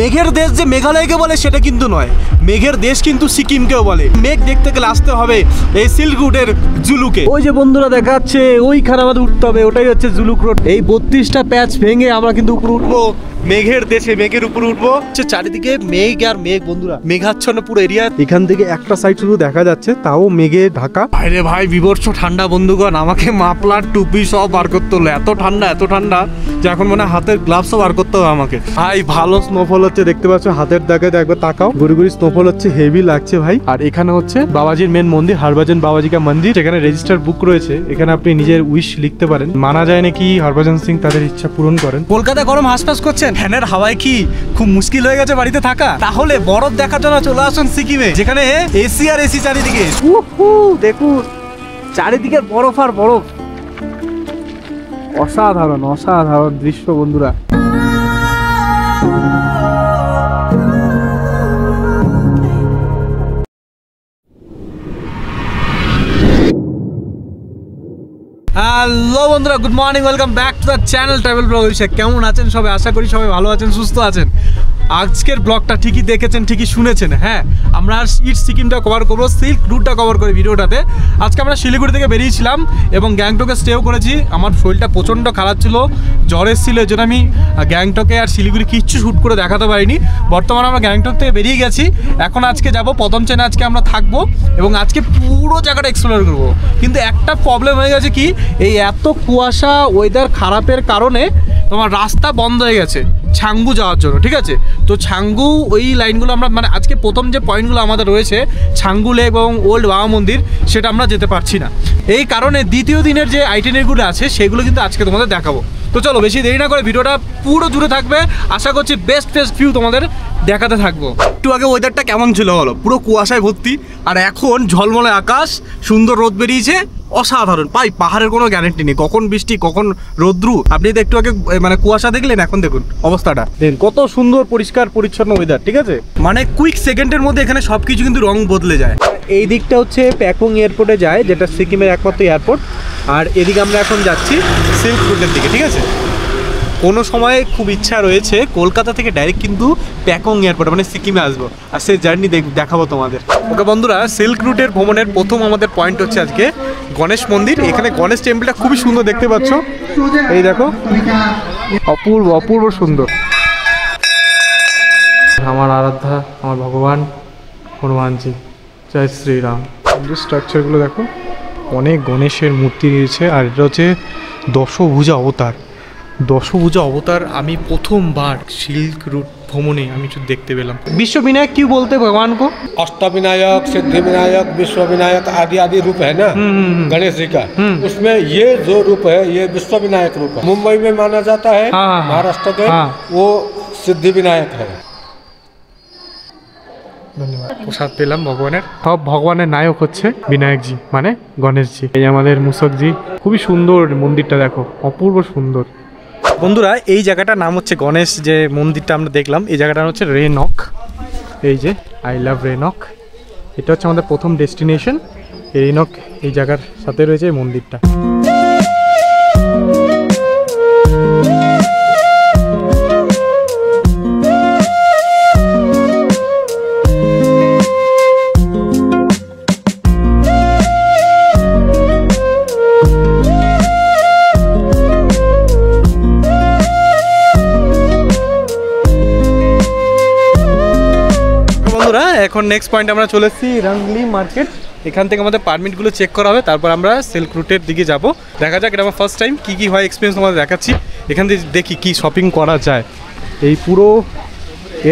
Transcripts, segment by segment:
মেঘের দেশ যে মেঘালয়কে বলে সেটা কিন্তু নয়, মেঘের দেশ কিন্তু সিকিমকেও বলে। মেঘ দেখতে গেলে আসতে হবে এই সিল্ক রুটের জুলুকে। ওই যে বন্ধুরা দেখা যাচ্ছে ওইখানে আমাদের উঠতে হবে, ওটাই হচ্ছে জুলুক রোড। এই 32টা প্যাচ ভেঙে আমরা কিন্তু উপরে উঠবো মেঘের দেশে, মেঘের উপরে উঠবো। চারিদিকে মেঘ আর মেঘ বন্ধুরা, মেঘাচ্ছন্ন পুরো এরিয়া। এখান থেকে একটা সাইড শুধু দেখা যাচ্ছে, তাও মেঘে ঢাকা। বাইরে ভাই বিভৎস ঠান্ডা বন্ধুগণ, আমাকে মাফলার টুপি সব বার করতে হলো। এত ঠান্ডা যে এখন মানে হাতের গ্লাভসও বার করতে হবে আমাকে। ভাই ভালো স্নোফল হচ্ছে, দেখতে পাচ্ছ হাতের দাগে একবার তাকাও, গুড়ি গুড়ি স্নোফল হচ্ছে, হেভি লাগছে ভাই। আর এখানে হচ্ছে বাবাজির মেন মন্দির, হরভজন বাবাজি কা মন্দির। এখানে রেজিস্টার বুক রয়েছে, এখানে আপনি নিজের উইশ লিখতে পারেন। মানা যায় নাকি হরভজন সিং তাদের ইচ্ছা পূরণ করেন। কলকাতা গরম হাসপাস করছেন, ফ্যানের হাওয়ায় কি খুব মুশকিল হয়ে গেছে বাড়িতে থাকা? তাহলে বরফ দেখার জন্য চলে আসুন সিকিমে, যেখানে এসি আর এসি চারিদিকে। দেখুন চারিদিকে বরফ আর বরফ, অসাধারণ অসাধারণ দৃশ্য বন্ধুরা। হ্যালো বন্ধুরা, good morning, welcome back to the channel travel blog. কেমন আছেন সবাই? আশা করি সবাই ভালো আছেন, সুস্থ আছেন। আজকের ব্লগটা ঠিকই দেখেছেন, ঠিকই শুনেছেন। হ্যাঁ, আমরা ইট সিকিমটা কভার করবো, সিল্ক রুটটা কভার করি ভিডিওটাতে। আজকে আমরা শিলিগুড়ি থেকে বেরিয়েছিলাম এবং গ্যাংটকে স্টেও করেছি। আমার শরীরটা প্রচণ্ড খারাপ ছিল, জ্বর এসেছিল, এই জন্য আমি গ্যাংটকে আর শিলিগুড়ি কিচ্ছু শ্যুট করে দেখাতে পারিনি। বর্তমানে আমরা গ্যাংটক থেকে বেরিয়ে গেছি, এখন আজকে যাব প্রথম চেনে। আজকে আমরা থাকবো এবং আজকে পুরো জায়গাটা এক্সপ্লোর করবো। কিন্তু একটা প্রবলেম হয়ে গেছে কি, এই এত কুয়াশা ওয়েদার খারাপের কারণে তোমার রাস্তা বন্ধ হয়ে গেছে ছাঙ্গু যাওয়ার জন্য। ঠিক আছে, তো ছাঙ্গু ওই লাইনগুলো আমরা মানে আজকে প্রথম যে পয়েন্টগুলো আমাদের রয়েছে ছাঙ্গু লেক এবং ওল্ড বাবা মন্দির, সেটা আমরা যেতে পারছি না। এই কারণে দ্বিতীয় দিনের যে আইটিনারিগুলো আছে সেগুলো কিন্তু আজকে তোমাদের দেখাবো। তো চলো বেশি দেরি না করে ভিডিওটা পুরো জুড়ে থাকবে, আশা করছি বেস্ট ভিউ তোমাদের দেখাতে থাকবো। একটু আগে ওয়েদারটা কেমন ছিল বলো? পুরো কুয়াশায় ভর্তি, আর এখন ঝলমলে আকাশ, সুন্দর রোদ বেরিয়েছে, অসাধারণ। পাহাড়ের কোনো গ্যারান্টি নেই, কখন বৃষ্টি কখন রোদ্রু। আপনি তো একটু আগে মানে কুয়াশা দেখলেন, এখন দেখুন অবস্থাটা, দেখুন কত সুন্দর পরিষ্কার পরিচ্ছন্ন ওয়েদার। ঠিক আছে, মানে কুইক সেকেন্ডের মধ্যে এখানে সবকিছু কিন্তু রং বদলে যায়। এই দিকটা হচ্ছে প্যাকং এয়ারপোর্টে যায়, যেটা সিকিমের একমাত্র এয়ারপোর্ট। আর এদিকে আমরা এখন যাচ্ছি সিল্ক রুটের দিকে। ঠিক আছে, কোনো সময় খুব ইচ্ছা রয়েছে কলকাতা থেকে ডাইরেক্ট কিন্তু প্যাকং এয়ারপোর্ট মানে সিকিমে আসবো, আর সেই জার্নি দেখাবো তোমাদের। ওকে বন্ধুরা, সিল্ক রুটের ভ্রমণের প্রথম আমাদের পয়েন্ট হচ্ছে আজকে গণেশ মন্দির। এখানে গণেশ টেম্পলটা খুবই সুন্দর দেখতে পাচ্ছ, এই দেখো, অপূর্ব অপূর্ব সুন্দর। আমার আরাধ্যা, আমার ভগবান হনুমানজি, জয় শ্রীরাম। স্ট্রাকচারগুলো দেখো, অনেক গণেশের মূর্তি রয়েছে। আর এটা হচ্ছে দশভুজা অবতার। দশভুজা অবতার আমি প্রথমবার সিল্ক রুট भ्रमणे আমি কিছু দেখতে পেলাম। विश्व विनायक क्यों बोलते भगवान को? अष्टविनायक, सिद्धि विनायक, विश्व विनायक आदि आदि रूप है ना गणेश जी का, उसमें ये जो रूप है ये विश्व विनायक रूप है। मुंबई में माना जाता है, महाराष्ट्र के वो सिद्धि विनायक है। ধন্যবাদ। প্রসাদ পেলাম ভগবানের। সব ভগবানের নায়ক হচ্ছে বিনায়কজি মানে গণেশজি। এই আমাদের মুসকজি, খুবই সুন্দর মন্দিরটা দেখো, অপূর্ব সুন্দর। বন্ধুরা, এই জায়গাটার নাম হচ্ছে গণেশ যে মন্দিরটা আমরা দেখলাম, এই জায়গাটার হচ্ছে রেনক। এই যে আই লাভ রেনক, এটা হচ্ছে আমাদের প্রথম ডেস্টিনেশন। রেনক এই জায়গার সাথে রয়েছে এই মন্দিরটা। এখন নেক্সট পয়েন্ট আমরা চলে এসেছি রাংলি মার্কেট। এখান থেকে আমাদের পারমিটগুলো চেক করা হবে, তারপর আমরা সিল্ক রুটের দিকে যাব। দেখা যাক, এটা আমার ফার্স্ট টাইম, কী কী হয় এক্সপিরিয়েন্স তোমাদের দেখাচ্ছি। এখান থেকে দেখি কি শপিং করা যায়। এই পুরো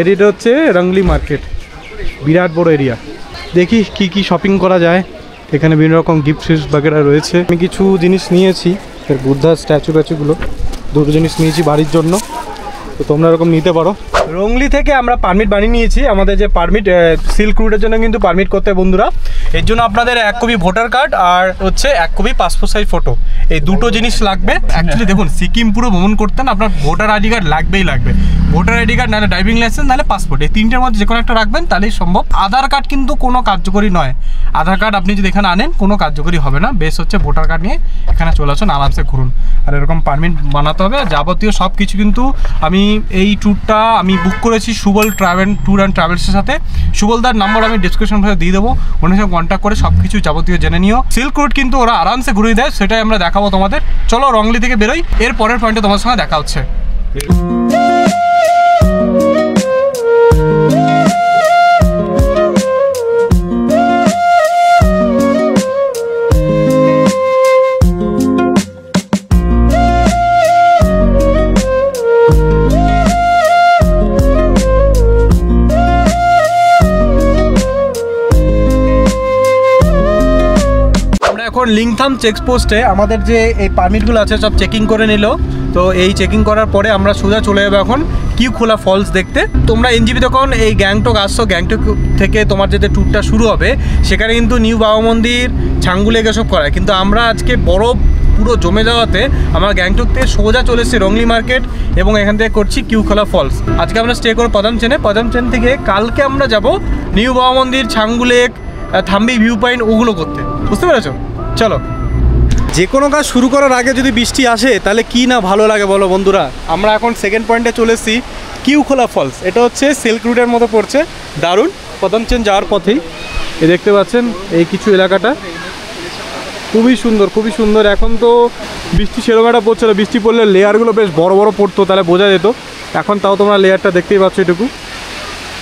এরিয়াটা হচ্ছে রাংলি মার্কেট, বিরাট বড় এরিয়া। দেখি কি কি শপিং করা যায়। এখানে বিভিন্ন রকম গিফট ফিফট বাগেরা রয়েছে। আমি কিছু জিনিস নিয়েছি, বুদ্ধার স্ট্যাচু ট্যাচুগুলো, দুটো জিনিস নিয়েছি বাড়ির জন্য, তো তোমরা এরকম নিতে পারো। রংলি থেকে আমরা পারমিট বানিয়ে নিয়েছি। আমাদের যে পারমিট সিল্ক রুটের জন্য কিন্তু পারমিট করতে হয় বন্ধুরা। এর জন্য আপনাদের 1 কপি ভোটার কার্ড আর হচ্ছে 1 কপি পাসপোর্ট সাইজ ফটো, এই দুটো জিনিস লাগবে। অ্যাকচুয়ালি দেখুন, সিকিম পুরো ভ্রমণ করতেন আপনার ভোটার আইডি কার্ড লাগবেই লাগবে। ভোটার আইডি কার্ড, নাহলে ড্রাইভিং লাইসেন্স, নাহলে পাসপোর্ট, এই তিনটের মধ্যে যে কোনো একটা রাখবেন, তাহলেই সম্ভব। আধার কার্ড কিন্তু কোনো কার্যকরী নয়। আধার কার্ড আপনি যদি এখানে আনেন কোনো কার্যকরী হবে না। বেশ হচ্ছে ভোটার কার্ড নিয়ে এখানে চলে আসুন, আরামসে ঘুরুন। আর এরকম পারমিট বানাতে হবে, যাবতীয় সব কিছু কিন্তু আমি এই ট্যুরটা আমি বুক করেছি সুবল ট্যুর অ্যান্ড ট্রাভেলসের সাথে। সুবলদার নাম্বার আমি ডিসক্রিপশন বক্সে দিয়ে দেবো, ওনার সঙ্গে কন্ট্যাক্ট করে সব কিছু যাবতীয় জেনে নিও। সিল্ক রুট কিন্তু ওরা আরামসে ঘুরিয়ে দেয়, সেটাই আমরা দেখাবো তোমাদের। চলো রংলি থেকে বেরোই, এর পরের পয়েন্টে তোমার সঙ্গে দেখা হচ্ছে। এখন লিংথাম চেকপোস্টে আমাদের যে এই পারমিটগুলো আছে সব চেকিং করে নিল। তো এই চেকিং করার পরে আমরা সোজা চলে যাবো এখন কিউখোলা ফলস দেখতে। তোমরা এনজিপি তখন এই গ্যাংটক আসছো, গ্যাংটক থেকে তোমার যে ট্যুরটা শুরু হবে সেখানে কিন্তু নিউ বাবা মন্দির, ছাঙ্গুলেক এসব করায়, কিন্তু আমরা আজকে বরফ পুরো জমে যাওয়াতে আমরা গ্যাংটক থেকে সোজা চলে এসেছি রংলি মার্কেট এবং এখান থেকে করছি কিউখোলা ফলস। আজকে আমরা স্টে করবো পদামচেনে থেকে কালকে আমরা যাব নিউ বাবা মন্দির, ছাঙ্গুলেক, থাম্বি ভিউ পয়েন্ট ওগুলো করতে। বুঝতে পেরেছো? চলো। যে কোনো কাজ শুরু করার আগে যদি বৃষ্টি আসে তাহলে কি না ভালো লাগে বলো বন্ধুরা। আমরা এখন সেকেন্ড পয়েন্টে চলে এসেছি কিউখোলা ফলস। এটা হচ্ছে সিল্ক রুটের মতো পড়ছে, দারুণ। পদামচেন যাওয়ার পথেই এই দেখতে পাচ্ছেন এই কিছু এলাকাটা খুবই সুন্দর, খুবই সুন্দর। এখন তো বৃষ্টি সেরকম একটা পড়ছে না, বৃষ্টি পড়লে লেয়ারগুলো বেশ বড় বড় পড়তো, তাহলে বোঝা যেত। এখন তাও তোমরা লেয়ারটা দেখতেই পাচ্ছ এটুকু।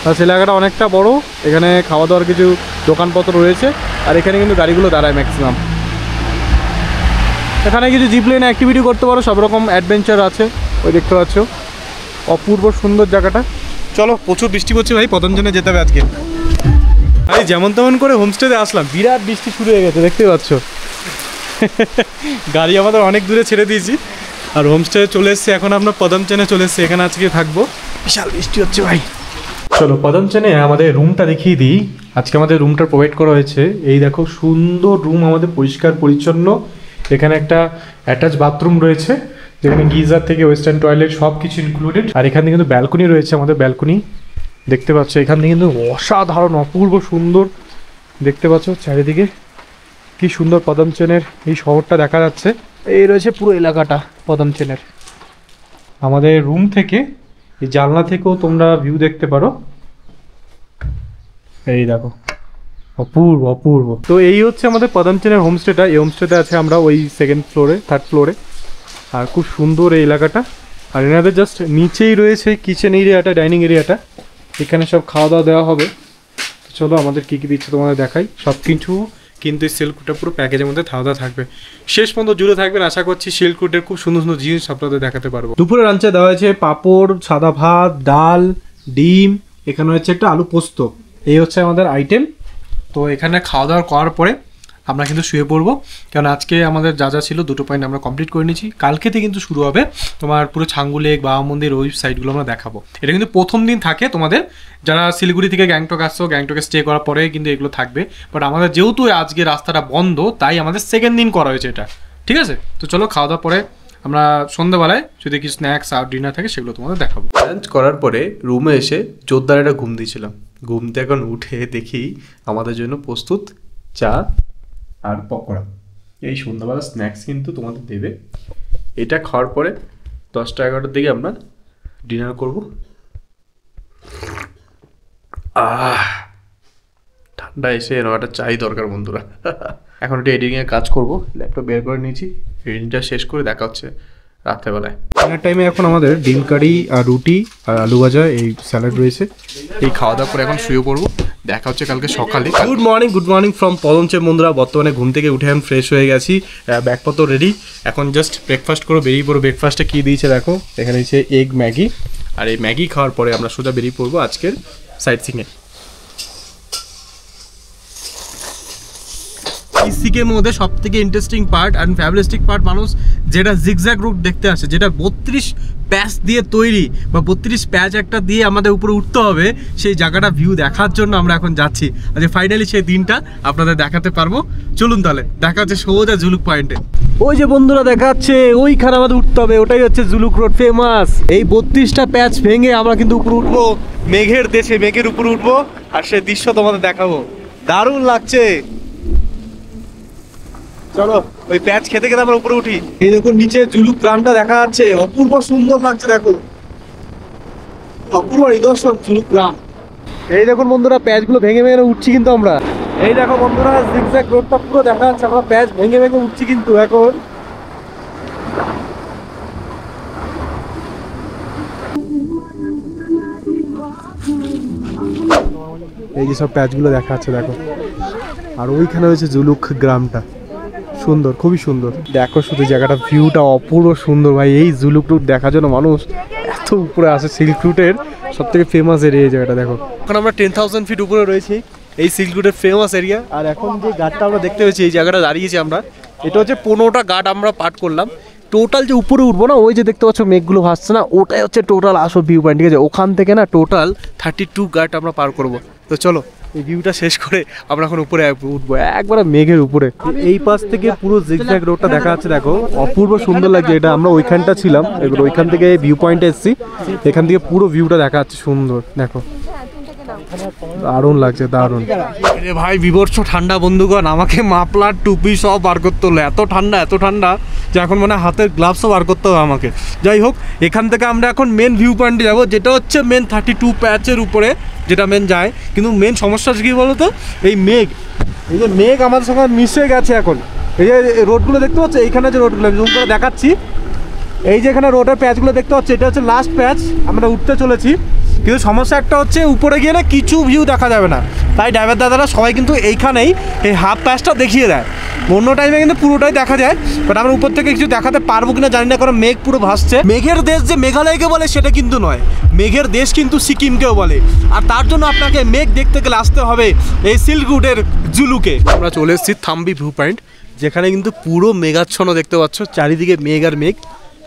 আর সে এলাকাটা অনেকটা বড়, এখানে খাওয়া দাওয়ার কিছু দোকানপত্র রয়েছে, আর এখানে কিন্তু গাড়িগুলো দাঁড়ায় ম্যাক্সিমাম। এখানে কিছু জিপলাইন অ্যাক্টিভিটি করতে পারো, সব রকম অ্যাডভেঞ্চার আছে, ওই দেখতে পাচ্ছ। অপূর্ব সুন্দর জায়গাটা। চলো, প্রচুর বৃষ্টি পড়ছে ভাই, পতঞ্জনে যেতে হবে আজকে। ভাই যেমন তেমন করে হোমস্টেতে আসলাম, বিরাট বৃষ্টি শুরু হয়ে গেছে দেখতে পাচ্ছ। গাড়ি আমাদের অনেক দূরে ছেড়ে দিয়েছি আর হোমস্টে চলে এসেছি। এখন আমরা পদমচেনে চলে এসেছি, এখানে আজকে থাকবো। বিশাল বৃষ্টি হচ্ছে ভাই। চলো পদমচেনে আমাদের রুমটা দেখিয়ে দিই। আজকে আমাদের রুমটা প্রোভাইড করা হয়েছে। এই দেখো সুন্দর রুম, আমাদের পরিষ্কার পরিচ্ছন্ন। এখানে একটা অ্যাটাচ বাথরুম রয়েছে, যেখানে গিজার থেকে ওয়েস্টার্ন টয়লেট সব কিছু ইনক্লুডেড। আর এখানে কিন্তু ব্যালকনি রয়েছে, আমাদের ব্যালকনি দেখতে পাচ্ছ। এখান থেকে কিন্তু অসাধারণ অপূর্ব সুন্দর দেখতে পাচ্ছ চারিদিকে, কি সুন্দর পদমচেনের এই শহরটা দেখা যাচ্ছে। এই রয়েছে পুরো এলাকাটা পদমচেনের। আমাদের রুম থেকে এই জানলা থেকেও তোমরা ভিউ দেখতে পারো। এই দেখো অপূর্ব অপূর্ব। তো এই হচ্ছে আমাদের পদমচেনের হোমস্টেটা। এই হোমস্টেতে আছে আমরা ওই থার্ড ফ্লোরে। আর খুব সুন্দর এই এলাকাটা। আর এনাদের জাস্ট নিচেই রয়েছে কিচেন এরিয়াটা, ডাইনিং এরিয়াটা। এখানে সব খাওয়া দাওয়া দেওয়া হবে। তো চলো আমাদের কী কী দিচ্ছে তোমাদের দেখাই। সব কিছু কিন্তু এই সিল্ক রুটটা পুরো প্যাকেজের মধ্যে খাওয়া থাকবে। শেষ পর্যন্ত জুড়ে থাকবেন, আশা করছি সিল্ক রুটের খুব সুন্দর সুন্দর জিনিস আপনাদের দেখাতে পারবো। দুপুরে লাঞ্চে দেওয়া হয়েছে পাঁপড়, সাদা ভাত, ডাল, ডিম, এখানে হচ্ছে একটা আলু পোস্ত। এই হচ্ছে আমাদের আইটেম। তো এখানে খাওয়া দাওয়া করার পরে আমরা কিন্তু শুয়ে পড়বো, কারণ আজকে আমাদের যা যা ছিল 2টো পয়েন্ট আমরা কমপ্লিট করে নিয়েছি। কালকেতে কিন্তু শুরু হবে তোমার পুরো ছাঙ্গুলেক, বাবা মন্দির, ওই সাইডগুলো আমরা দেখাবো। এটা কিন্তু প্রথম দিন থাকে তোমাদের, যারা শিলিগুড়ি থেকে গ্যাংটক আসছো, গ্যাংটকে স্টে করার পরে কিন্তু এগুলো থাকবে। বাট আমাদের যেহেতু আজকে রাস্তাটা বন্ধ, তাই আমাদের সেকেন্ড দিন করা হয়েছে এটা, ঠিক আছে? তো চলো খাওয়া দাওয়ার পরে আমরা সন্ধ্যাবেলায় যদি কিছু স্ন্যাক্স আর ডিনার থাকে সেগুলো তোমাদের দেখাবো। লাঞ্চ করার পরে রুমে এসে জোরদার একটা ঘুম দিয়েছিলাম। ঘুমতে এখন উঠে দেখি আমাদের জন্য প্রস্তুত চা আর পকোড়া। এই সন্ধ্যাবেলা স্ন্যাক্স কিন্তু তোমাদের দেবে। এটা খাওয়ার পরে 10টা-11টার দিকে আমরা ডিনার করব। ঠান্ডা এসে এরকম একটা চাই দরকার বন্ধুরা। এখন একটু এডিটিংয়ের কাজ করবো, ল্যাপটপ বের করে নিয়েছি। এডিটিংটা শেষ করে দেখা হচ্ছে রাত্রেবেলায়। ডিনার টাইমে এখন আমাদের ডিম কারি আর রুটি আর আলু ভাজা, এই স্যালাড রয়েছে। এই খাওয়া দাওয়া করে এখন শুয়ে পড়বো, দেখা হচ্ছে কালকে সকালে। গুড মর্নিং ফ্রম পদমচেন বন্ধুরা। বর্তমানে ঘুম থেকে উঠে আমি ফ্রেশ হয়ে গেছি, ব্যাগপত্র রেডি। এখন জাস্ট ব্রেকফাস্ট করে বেরিয়ে পড়বো। ব্রেকফাস্টে কী দিয়েছে দেখো, এখানে হচ্ছে এগ ম্যাগি। আর এই ম্যাগি খাওয়ার পরে আমরা সোজা বেরিয়ে পড়বো আজকের সাইট সিংয়ে। সিকের মধ্যে সব থেকে ইন্টারেস্টিং পার্ট অ্যান্ড ফ্যাবুলাস্টিক পার্ট মানুষ যেটা জিগজ্যাগ রুট দেখতে আসে, যেটা 32 প্যাচ দিয়ে তৈরি বা 32 প্যাচ একটা দিয়ে আমাদের উপরে উঠতে হবে, সেই জায়গাটা ভিউ দেখার জন্য আমরা এখন যাচ্ছি। আজ ফাইনালি সেই দিনটা আপনাদের দেখাতে পারবো। চলুন তাহলে দেখা হচ্ছে সোজা জুলুক পয়েন্টে। ওই যে বন্ধুরা দেখা যাচ্ছে ওইখানে আমাদের উঠতে হবে, ওটাই হচ্ছে জুলুক রোড ফেমাস। এই 32টা প্যাচ ভেঙে আমরা কিন্তু উপরে উঠবো, মেঘের দেশে, মেঘের উপরে উঠবো আর সে দৃশ্য তোমাদের দেখাবো। দারুণ লাগছে। চলো ওই প্যাচ খেতে খেতে আমরা উপরে উঠি। এই দেখুন নিচে জুলুক গ্রামটা দেখা যাচ্ছে, অপূর্ব সুন্দর লাগছে। দেখো অপূর্ব নিদর্শন জুলুক গ্রাম। এই দেখুন বন্ধুরা, প্যাচগুলো ভেঙে ভেঙে উঠছি কিন্তু আমরা। এই দেখো বন্ধুরা, জিগজ্যাগ রোডটা পুরো দেখা যাচ্ছে, আমরা প্যাচ ভেঙে ভেঙে উঠছি কিন্তু এখন। এই যে সব প্যাচগুলো দেখা যাচ্ছে দেখো, আর ওইখানে হয়েছে জুলুক গ্রামটা। সুন্দর, খুবই সুন্দর। দেখো শুধু জায়গাটা, ভিউটা অপূর্ব সুন্দর ভাই। এই জুলুক রুট দেখার জন্য মানুষ এত উপরে আসে। সিল্ক রুটের সব থেকে ফেমাস এরিয়া এই জায়গাটা দেখো। এখন আমরা 10,000 ফিট উপরে রয়েছি, এই সিল্ক রুটের ফেমাস এরিয়া। আর এখন যে গার্ডটা আমরা দেখতে পেয়েছি, এই জায়গাটা দাঁড়িয়েছি আমরা, এটা হচ্ছে 15টা গার্ড আমরা পার করলাম। টোটাল যে উপরে উঠবো না, ওই যে দেখতে পাচ্ছ মেঘগুলো ভাসছে না, ওটাই হচ্ছে টোটাল আসল ভিউ পয়েন্ট, ঠিক আছে? ওখান থেকে না টোটাল 32 গার্ড আমরা পার করব। তো চলো এই ভিউটা শেষ করে আমরা এখন উপরে উঠবো, একবারে মেঘের উপরে। এই পাশ থেকে পুরো জিগজ্যাগ রোডটা দেখা যাচ্ছে দেখো, অপূর্ব সুন্দর লাগছে। এটা আমরা ওইখানটা ছিলাম, এবার ওইখান থেকে ভিউ পয়েন্টে এসেছি, এখান থেকে পুরো ভিউটা দেখা যাচ্ছে সুন্দর দেখো, দারুণ লাগছে, দারুণ। আরে ভাই বিভৎস ঠান্ডা বন্ধুগণ, আমাকে মাফলার টুপি সব বার করতে হলো। এত ঠান্ডা যে এখন মানে হাতের গ্লাভসও বার করতে হবে আমাকে। যাই হোক, এখান থেকে আমরা এখন মেন ভিউ পয়েন্টে যাবো, যেটা হচ্ছে মেন 32 প্যাচের উপরে যেটা মেন যায়। কিন্তু মেন সমস্যা কী বলতো, এই মেঘ আমাদের সঙ্গে মিশে গেছে এখন। এই যে রোডগুলো দেখতে পাচ্ছ, এইখানে যে রোডগুলো জুম করে দেখাচ্ছি, এই যে এখানে রোডের প্যাচগুলো দেখতে পাচ্ছ, এটা হচ্ছে লাস্ট প্যাচ, আমরা উঠতে চলেছি। কিন্তু সমস্যা একটা হচ্ছে, উপরে গিয়ে না কিছু ভিউ দেখা যাবে না, তাই ড্রাইভার দাদারা সবাই কিন্তু এইখানেই এই হাফ প্যাচটা দেখিয়ে দেয়। অন্য টাইমে কিন্তু পুরোটাই দেখা যায়, বাট আমরা উপর থেকে কিছু দেখাতে পারবো কিনা জানি না, কারণ মেঘ পুরো ভাসছে। মেঘের দেশ যে মেঘালয়কে বলে সেটা কিন্তু নয়, মেঘের দেশ কিন্তু সিকিমকেও বলে। আর তার জন্য আপনাকে মেঘ দেখতে গেলে আসতে হবে এই সিল্ক রুটের জুলুকে। আমরা চলে এসেছি থাম্বি ভিউ পয়েন্ট, যেখানে কিন্তু পুরো মেঘাচ্ছন্ন দেখতে পাচ্ছ, চারিদিকে মেঘ আর মেঘ।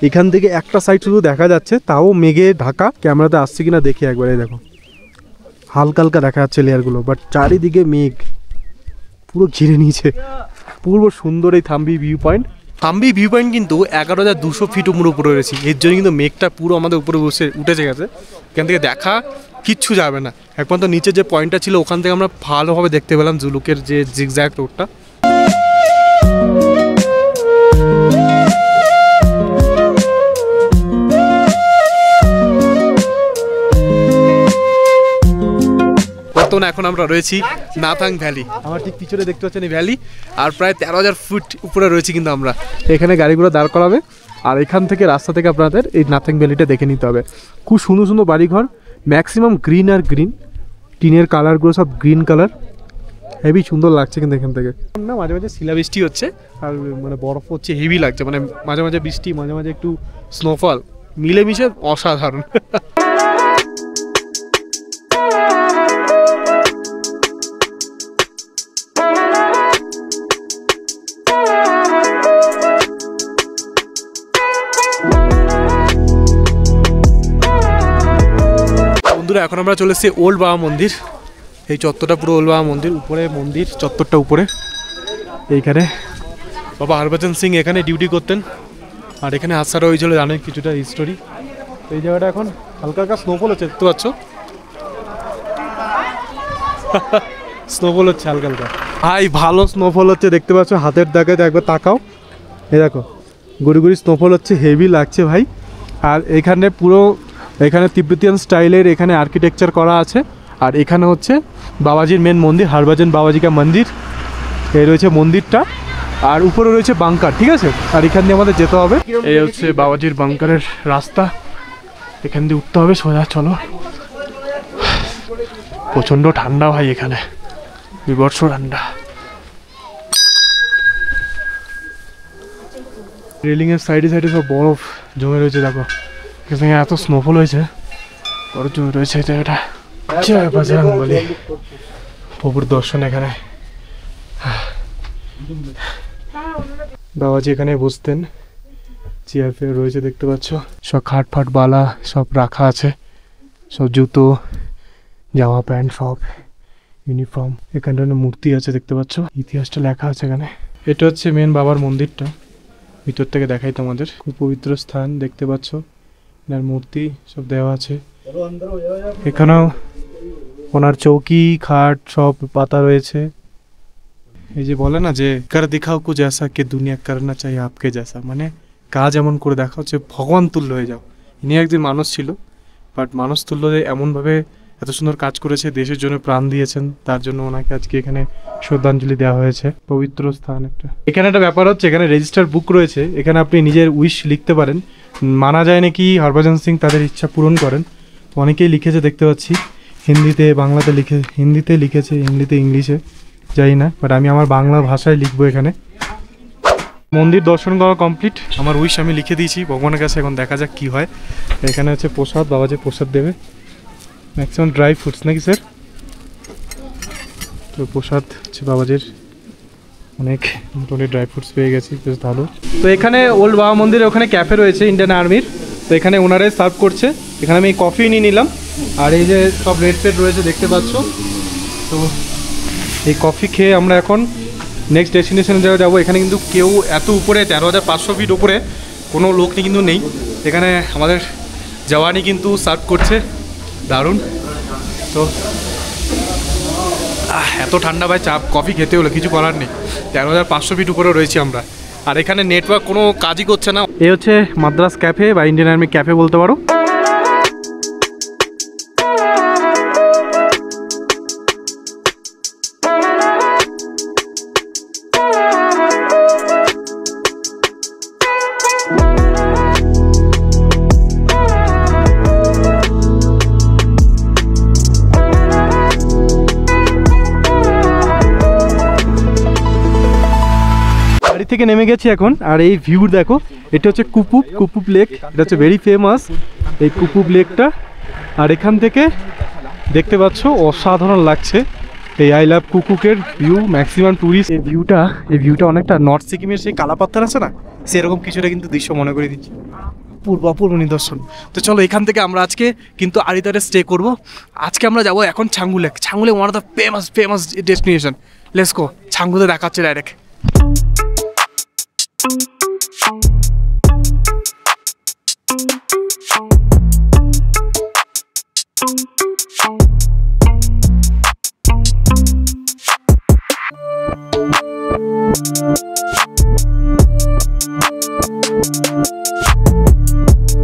এখান থেকে একটা সাইড শুধু দেখা যাচ্ছে, তাও মেঘে ঢাকা। ক্যামেরাতে আসছে কিনা দেখি একবার, এই দেখো হালকা হালকা দেখা যাচ্ছে লেয়ারগুলো, বাট চারিদিকে মেঘ পুরো ঘিরে নিয়েছে। পূর্ব সুন্দর এই Thambi view point. Thambi view point কিন্তু 11,200 ফিট উপরে রয়েছে, এর জন্য কিন্তু মেঘটা পুরো আমাদের উপরে উঠেছে গেছে। এখান থেকে দেখা কিচ্ছু যাবে না, একমাত্র নিচে যে পয়েন্টটা ছিল ওখান থেকে আমরা ভালোভাবে দেখতে পেলাম জুলুকের যে জিগজ্যাগ রোডটা। এখন আমরা রয়েছি নাথাং ভ্যালি, আমার ঠিক পিছনে দেখতে পাচ্ছেন এই ভ্যালি, আর প্রায় 13,000 ফুট উপরে রয়েছে কিন্তু আমরা। এখানে গাড়িগুলো দাঁড় করাবে, আর এখান থেকে রাস্তা থেকে আপনাদের এই নাথাং ভ্যালিটা দেখে নিতে হবে। খুব সুন্দর সুন্দর বাড়িঘর, ম্যাক্সিমাম গ্রিন আর গ্রিন, টিনের কালারগুলো সব গ্রিন কালার, হেভি সুন্দর লাগছে কিন্তু এখান থেকে না। মাঝে মাঝে শিলাবৃষ্টি হচ্ছে, আর মানে বরফ হচ্ছে, হেভি লাগছে, মানে মাঝে মাঝে বৃষ্টি, মাঝে মাঝে একটু স্নোফল, মিলেমিশে অসাধারণ। এখন আমরা চলে এসেছি ওল্ড বাবা মন্দির। এই চত্বরটা পুরো ওল্ড বাবা মন্দির, উপরে মন্দির, চত্বরটা উপরে। এইখানে বাবা হরভজন সিং এখানে ডিউটি করতেন, আর এখানে আসারও হয়েছিল জানেন কিছুটা হিস্টোরি। এই জায়গাটা এখন হালকা হালকা স্নোফল হচ্ছে, দেখতে পাচ্ছ স্নোফল হচ্ছে হালকা হালকা। ভাই ভালো স্নোফল হচ্ছে, দেখতে পাচ্ছ হাতের দাগে একবার তাকাও, এই দেখো গুড়ি গুড়ি স্নোফল হচ্ছে, হেভি লাগছে ভাই। আর এখানে পুরো এখানে তিব্বতিয়ান স্টাইলের এখানে আর্কিটেকচার করা আছে। আর এখানে হচ্ছে বাবাজির মেন মন্দির, হরভজন বাবাজি কা মন্দির, এই রয়েছে মন্দিরটা। আর উপরে রয়েছে বাংকার, ঠিক আছে? আর এখান দিয়ে আমাদের যেতে হবে, এই হচ্ছে বাবাজির বাংকারের রাস্তা, এখান দিয়ে উঠতে হবে সোজা। চলো, প্রচণ্ড ঠান্ডা ভাই, এখানে বিভৎস ঠান্ডা। রেলিংয়ের সাইডে সাইডে সব বরফ জমে রয়েছে, দেখো এত স্নোফল হয়েছে, বরফ জমে রয়েছে। এটা জয় বজরং বলি, প্রভুর দর্শন এখানে। বাবাজি এখানে বসতেন, চেয়ার ফেয়ার রয়েছে দেখতে পাচ্ছ, সব খাট ফাট বালা সব রাখা আছে, সব জুতো জামা প্যান্ট সব ইউনিফর্ম। এখানটা মূর্তি আছে দেখতে পাচ্ছ, ইতিহাসটা লেখা আছে এখানে। এটা হচ্ছে মেন বাবার মন্দিরটা, ভিতর থেকে দেখাই তোমাদের, খুব পবিত্র স্থান দেখতে পাচ্ছ, এনার মূর্তি সব দেওয়া আছে। এখানেও ওনার চৌকি খাট সব পাতা রয়েছে। এই যে বলে না যে কর দিখাও কুছ ऐसा कि দুনিয়া করনা চাই আপকে जैसा, মানে কাজ এমন করে দেখাও যে ভগবান তুল্য হয়ে যাও। ইনি একজন মানুষ ছিল বাট মানুষ তুল্য যে এমনভাবে এত সুন্দর কাজ করেছে, দেশের জন্য প্রাণ দিয়েছেন, তার জন্য ওনাকে আজকে এখানে শ্রদ্ধাঞ্জলি দেওয়া হয়েছে। পবিত্র স্থান একটা। এখানে একটা ব্যাপার হচ্ছে, এখানে রেজিস্টার বুক রয়েছে, এখানে আপনি নিজের উইশ লিখতে পারেন। মানা যায় নাকি হরভজন সিং তাদের ইচ্ছা পূরণ করেন। তো অনেকেই লিখেছে দেখতে পাচ্ছি, হিন্দিতে বাংলাতে হিন্দিতে লিখেছে, ইংলিতে ইংলিশে যাই না, বাট আমি আমার বাংলা ভাষায় লিখবো এখানে। মন্দির দর্শন করা কমপ্লিট, আমার উইশ আমি লিখে দিয়েছি ভগবানের কাছে, এখন দেখা যাক কি হয়। এখানে হচ্ছে প্রসাদ, বাবা যে প্রসাদ দেবে, ম্যাক্সিমাম ড্রাই ফ্রুটস নাকি স্যার? তো প্রসাদ হচ্ছে বাবাজির, অনেক মোটামুটি ড্রাই ফ্রুটস পেয়ে গেছি, বেশ ভালো। তো এখানে ওল্ড বাবা মন্দিরে ওখানে ক্যাফে রয়েছে ইন্ডিয়ান আর্মির, তো এখানে ওনারাই সার্ভ করছে। এখানে আমি কফি নিয়ে নিলাম, আর এই যে সব রেড প্লেট রয়েছে দেখতে পাচ্ছ। তো এই কফি খেয়ে আমরা এখন নেক্সট ডেস্টিনেশনে যাবো। এখানে কিন্তু কেউ এত উপরে 13,500 ফিট উপরে কোনো লোক কিন্তু নেই। এখানে আমাদের জওয়ানি কিন্তু সার্ভ করছে, দারুণ। তো এত ঠান্ডা ভাই, চা কফি খেতে হলো, কিছু করার নেই। 13,500 ফিট উপরে রয়েছি আমরা, আর এখানে নেটওয়ার্ক কোনো কাজই করছে না। এই হচ্ছে মাদ্রাস ক্যাফে বা ইন্ডিয়ান আর্মি ক্যাফে বলতে পারো। থেকে নেমে গেছি এখন, আর এই ভিউ দেখো, এটা হচ্ছে কুপুপ লেক, এটা হচ্ছে ভেরি ফেমাস এই কুপুপ লেকটা। আর এখান থেকে দেখতে পাচ্ছ অসাধারণ লাগছে এই আই লাভ কুকুকের ভিউ। ম্যাক্সিমাম টুরিস্ট এই ভিউটা অনেকটা নর্থ সিকিমের সেই কালাপাত্তার আছে না, সেরকম কিছুটা কিন্তু দৃশ্য মনে করে দিচ্ছি, অপূর্ব নিদর্শন। তো চলো এখান থেকে আমরা আজকে কিন্তু আরিদারে স্টে করব। আজকে আমরা যাবো এখন Changu lake. Changu lake one of the famous destination. Let's go, ছাঙ্গুতে দেখাচ্ছে ডাইরেক্ট।